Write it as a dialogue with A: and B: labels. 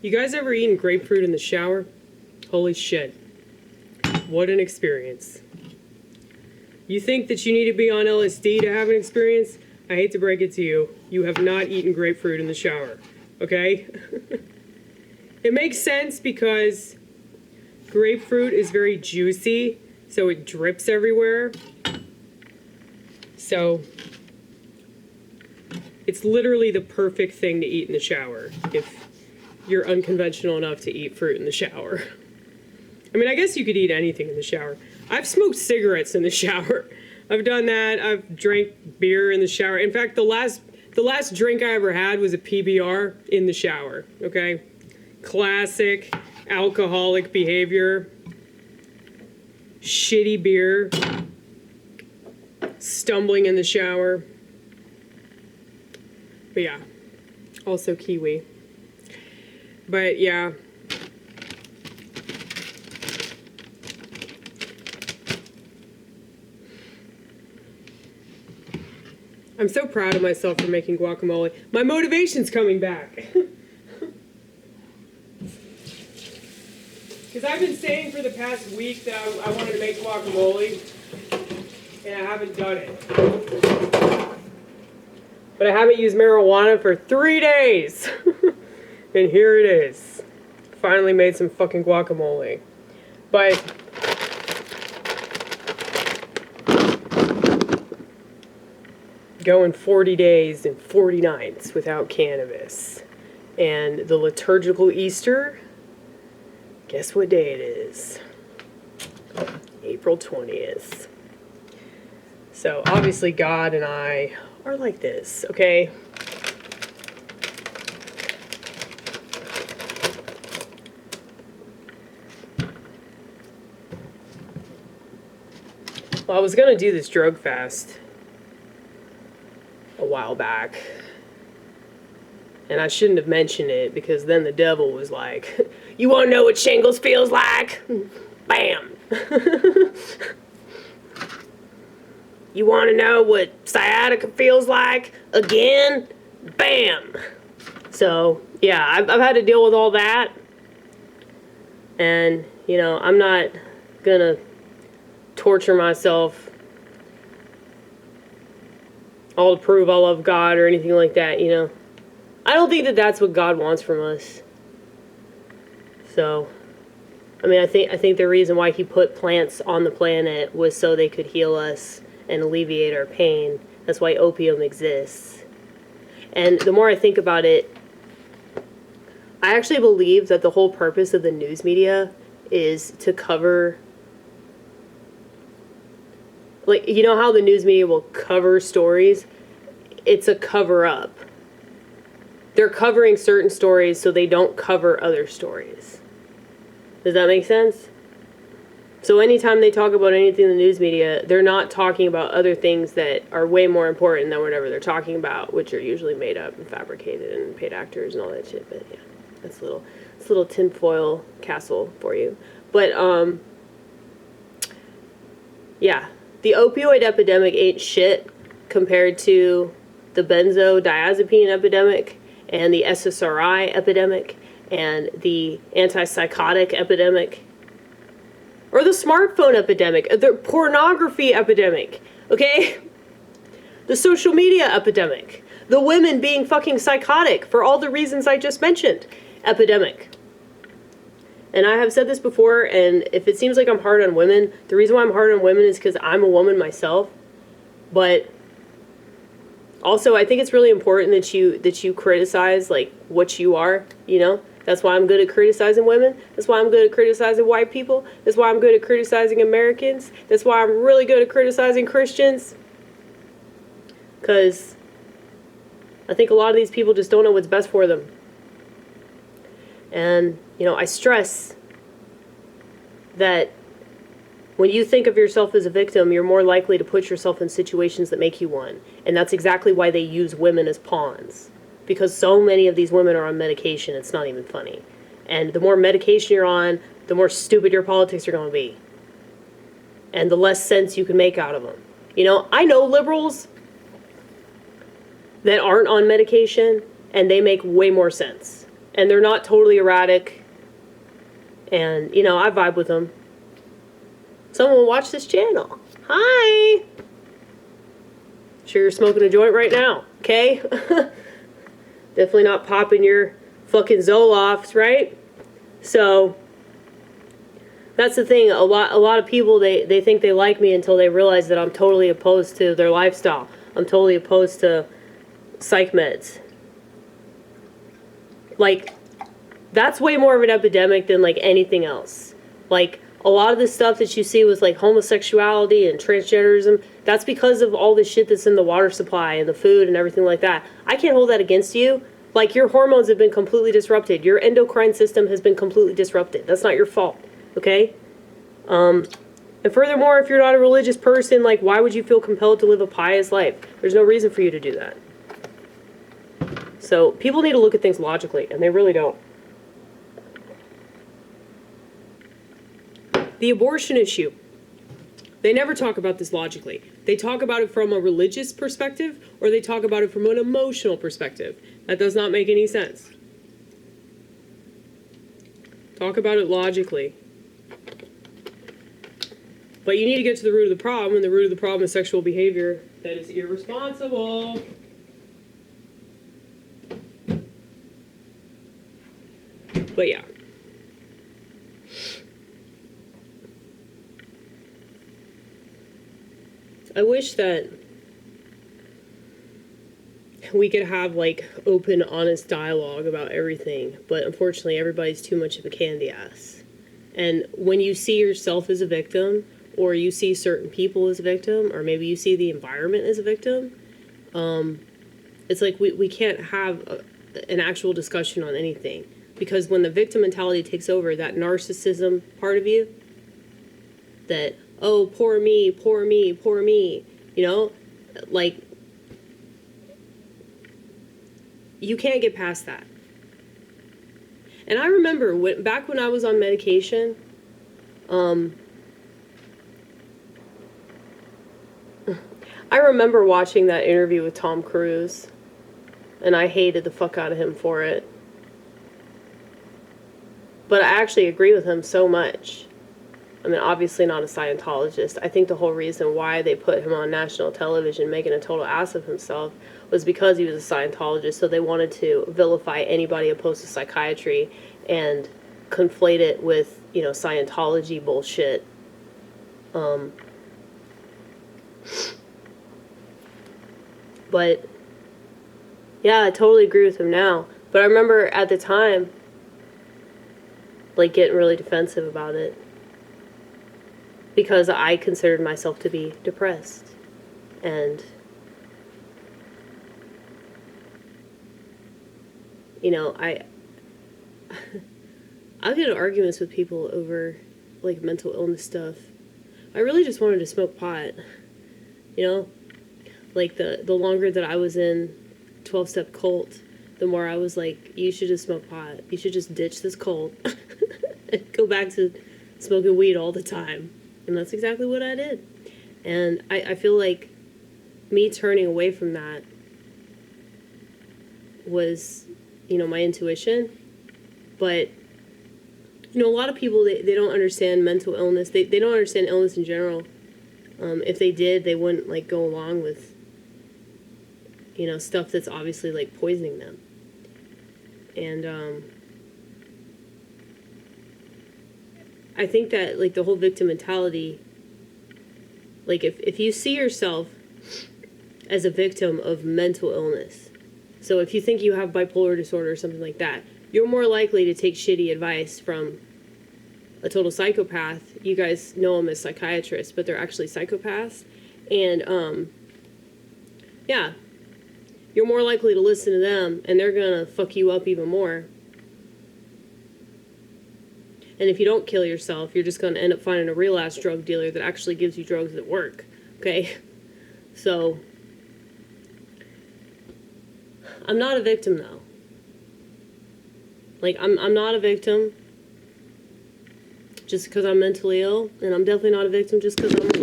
A: You guys ever eaten grapefruit in the shower? Holy shit. What an experience. You think that you need to be on LSD to have an experience? I hate to break it to you. You have not eaten grapefruit in the shower. Okay? It makes sense because grapefruit is very juicy, so it drips everywhere. So it's literally the perfect thing to eat in the shower if you're unconventional enough to eat fruit in the shower. I mean, I guess you could eat anything in the shower. I've smoked cigarettes in the shower. I've done that. I've drank beer in the shower. In fact, the last drink I ever had was a PBR in the shower, okay? Classic alcoholic behavior. Shitty beer. Stumbling in the shower. But yeah, also kiwi. But yeah. I'm so proud of myself for making guacamole. My motivation's coming back. Because I've been saying for the past week that I wanted to make guacamole, and I haven't done it. But I haven't used marijuana for 3 days. And here it is. Finally made some fucking guacamole. But going 40 days and 40 nights without cannabis. And the liturgical Easter, guess what day it is? April 20th. So obviously God and I are like this, okay? Well, I was gonna do this drug fast a while back, and I shouldn't have mentioned it because then the devil was like, you want to know what shingles feels like? Bam. You want to know what sciatica feels like? Again? Bam. So yeah, I've had to deal with all that, and you know, I'm not gonna torture myself all to prove I love God or anything like that, you know. I don't think that that's what God wants from us. So, I mean, I think the reason why he put plants on the planet was so they could heal us and alleviate our pain. That's why opium exists. And the more I think about it, I actually believe that the whole purpose of the news media is to cover, like, you know how the news media will cover stories? It's a cover-up. They're covering certain stories so they don't cover other stories. Does that make sense? So anytime they talk about anything in the news media, they're not talking about other things that are way more important than whatever they're talking about, which are usually made up and fabricated and paid actors and all that shit. But yeah, that's a little tinfoil castle for you. But yeah. The opioid epidemic ain't shit compared to the benzodiazepine epidemic and the SSRI epidemic and the antipsychotic epidemic or the smartphone epidemic, the pornography epidemic, okay? The social media epidemic, the women being fucking psychotic for all the reasons I just mentioned, epidemic. And I have said this before, and if it seems like I'm hard on women, the reason why I'm hard on women is because I'm a woman myself. But also, I think it's really important that you criticize, like, what you are, you know? That's why I'm good at criticizing women. That's why I'm good at criticizing white people. That's why I'm good at criticizing Americans. That's why I'm really good at criticizing Christians. Because I think a lot of these people just don't know what's best for them. And, you know, I stress that when you think of yourself as a victim, you're more likely to put yourself in situations that make you one. And that's exactly why they use women as pawns. Because so many of these women are on medication, it's not even funny. And the more medication you're on, the more stupid your politics are going to be. And the less sense you can make out of them. You know, I know liberals that aren't on medication, and they make way more sense. And they're not totally erratic. And, you know, I vibe with them. Someone will watch this channel. Hi! Sure you're smoking a joint right now, okay? Definitely not popping your fucking Zolofts, right? So, that's the thing. A lot of people, they think they like me until they realize that I'm totally opposed to their lifestyle. I'm totally opposed to psych meds. Like, that's way more of an epidemic than, like, anything else. Like, a lot of the stuff that you see with, like, homosexuality and transgenderism, that's because of all the shit that's in the water supply and the food and everything like that. I can't hold that against you. Like, your hormones have been completely disrupted. Your endocrine system has been completely disrupted. That's not your fault, okay? And furthermore, if you're not a religious person, like, why would you feel compelled to live a pious life? There's no reason for you to do that. So, people need to look at things logically, and they really don't. The abortion issue. They never talk about this logically. They talk about it from a religious perspective, or they talk about it from an emotional perspective. That does not make any sense. Talk about it logically. But you need to get to the root of the problem, and the root of the problem is sexual behavior that is irresponsible. But yeah. I wish that we could have, like, open, honest dialogue about everything, but unfortunately everybody's too much of a candy ass. And when you see yourself as a victim, or you see certain people as a victim, or maybe you see the environment as a victim, it's like we can't have an actual discussion on anything. Because when the victim mentality takes over, that narcissism part of you, that, oh, poor me, poor me, poor me, you know, like, you can't get past that. And I remember back when I was on medication, I remember watching that interview with Tom Cruise, and I hated the fuck out of him for it. But I actually agree with him so much. I mean, obviously not a Scientologist. I think the whole reason why they put him on national television making a total ass of himself was because he was a Scientologist, so they wanted to vilify anybody opposed to psychiatry and conflate it with, you know, Scientology bullshit. But, yeah, I totally agree with him now. But I remember at the time, like, getting really defensive about it. Because I considered myself to be depressed. And, you know, I've get in arguments with people over, like, mental illness stuff. I really just wanted to smoke pot. You know? Like, the longer that I was in 12-step cult, the more I was like, you should just smoke pot. You should just ditch this cult. And go back to smoking weed all the time. And that's exactly what I did. And I feel like me turning away from that was, you know, my intuition. But, you know, a lot of people, they don't understand mental illness. They don't understand illness in general. If they did, they wouldn't, like, go along with, you know, stuff that's obviously, like, poisoning them. And, I think that, like, the whole victim mentality, like, if you see yourself as a victim of mental illness, so if you think you have bipolar disorder or something like that, you're more likely to take shitty advice from a total psychopath. You guys know them as psychiatrists, but they're actually psychopaths. And, yeah, you're more likely to listen to them, and they're gonna fuck you up even more. And if you don't kill yourself, you're just going to end up finding a real-ass drug dealer that actually gives you drugs that work, okay? So, I'm not a victim, though. Like, I'm not a victim just because I'm mentally ill, and I'm definitely not a victim just because I'm